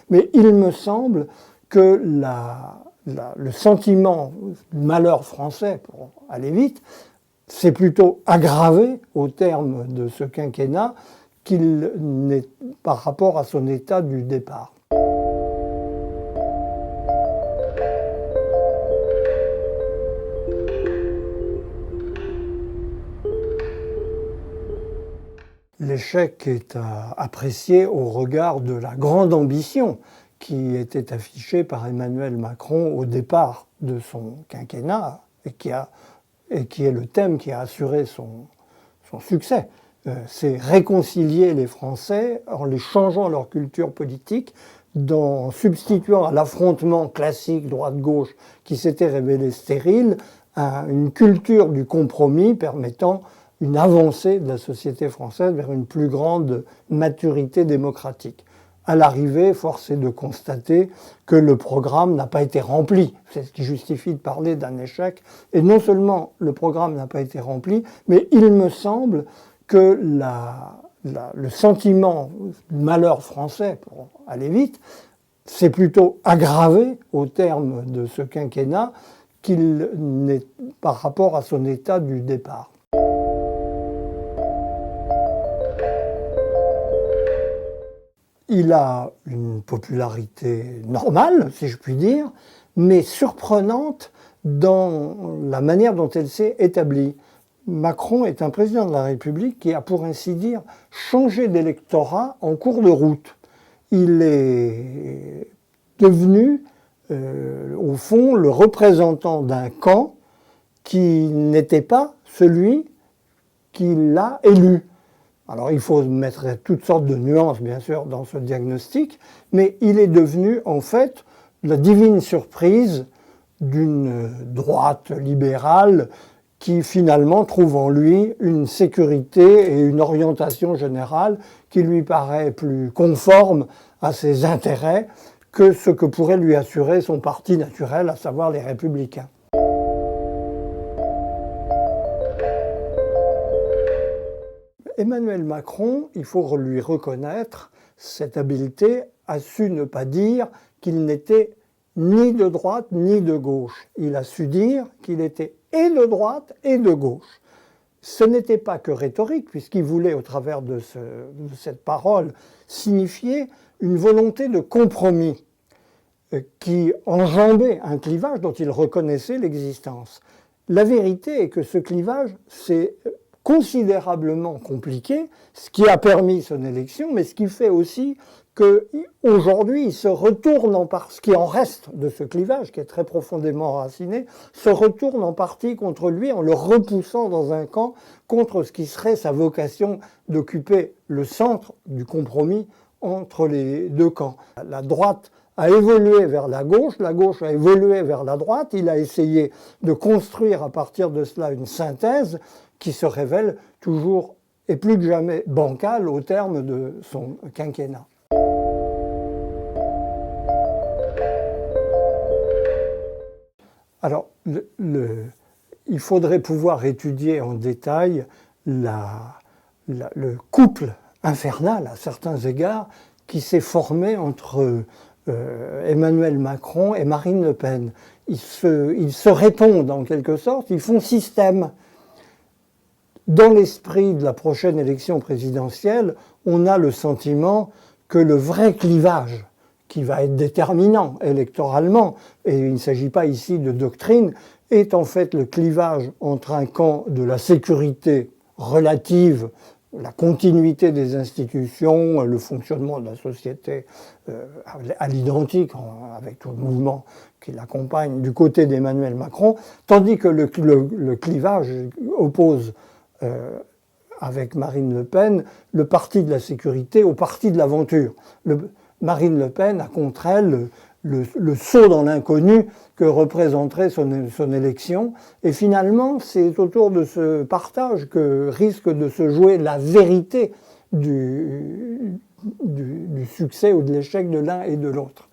Mais il me semble que le sentiment du malheur français, pour aller vite, s'est plutôt aggravé au terme de ce quinquennat qu'il n'est par rapport à son état du départ. L'échec est à apprécier au regard de la grande ambition qui était affichée par Emmanuel Macron au départ de son quinquennat et qui est le thème qui a assuré son succès. C'est réconcilier les Français en les changeant leur culture politique, en substituant à l'affrontement classique droite-gauche qui s'était révélé stérile, à une culture du compromis permettant une avancée de la société française vers une plus grande maturité démocratique. À l'arrivée, force est de constater que le programme n'a pas été rempli. C'est ce qui justifie de parler d'un échec. Et non seulement le programme n'a pas été rempli, mais il me semble que le sentiment du malheur français, pour aller vite, s'est plutôt aggravé au terme de ce quinquennat qu'il n'est par rapport à son état du départ. Il a une popularité normale, si je puis dire, mais surprenante dans la manière dont elle s'est établie. Macron est un président de la République qui a, pour ainsi dire, changé d'électorat en cours de route. Il est devenu, au fond, le représentant d'un camp qui n'était pas celui qui l'a élu. Alors il faut mettre toutes sortes de nuances, bien sûr, dans ce diagnostic, mais il est devenu, en fait, la divine surprise d'une droite libérale qui, finalement, trouve en lui une sécurité et une orientation générale qui lui paraît plus conforme à ses intérêts que ce que pourrait lui assurer son parti naturel, à savoir les Républicains. Emmanuel Macron, il faut lui reconnaître cette habileté, a su ne pas dire qu'il n'était ni de droite ni de gauche. Il a su dire qu'il était et de droite et de gauche. Ce n'était pas que rhétorique, puisqu'il voulait, au travers de cette parole, signifier une volonté de compromis qui enjambait un clivage dont il reconnaissait l'existence. La vérité est que ce clivage, c'est considérablement compliqué, ce qui a permis son élection, mais ce qui fait aussi qu'aujourd'hui, il se retourne ce qui en reste de ce clivage, qui est très profondément enraciné, se retourne en partie contre lui en le repoussant dans un camp contre ce qui serait sa vocation d'occuper le centre du compromis entre les deux camps. La droite a évolué vers la gauche a évolué vers la droite, il a essayé de construire à partir de cela une synthèse qui se révèle toujours et plus que jamais bancale au terme de son quinquennat. Alors, il faudrait pouvoir étudier en détail le couple infernal, à certains égards, qui s'est formé entre Emmanuel Macron et Marine Le Pen. Ils se répondent en quelque sorte, ils font système. Dans l'esprit de la prochaine élection présidentielle, on a le sentiment que le vrai clivage, qui va être déterminant électoralement, et il ne s'agit pas ici de doctrine, est en fait le clivage entre un camp de la sécurité relative, la continuité des institutions, le fonctionnement de la société à l'identique, avec tout le mouvement qui l'accompagne, du côté d'Emmanuel Macron, tandis que le clivage oppose avec Marine Le Pen, le parti de la sécurité au parti de l'aventure. Marine Le Pen a contre elle le saut dans l'inconnu que représenterait son élection. Et finalement, c'est autour de ce partage que risque de se jouer la vérité du succès ou de l'échec de l'un et de l'autre.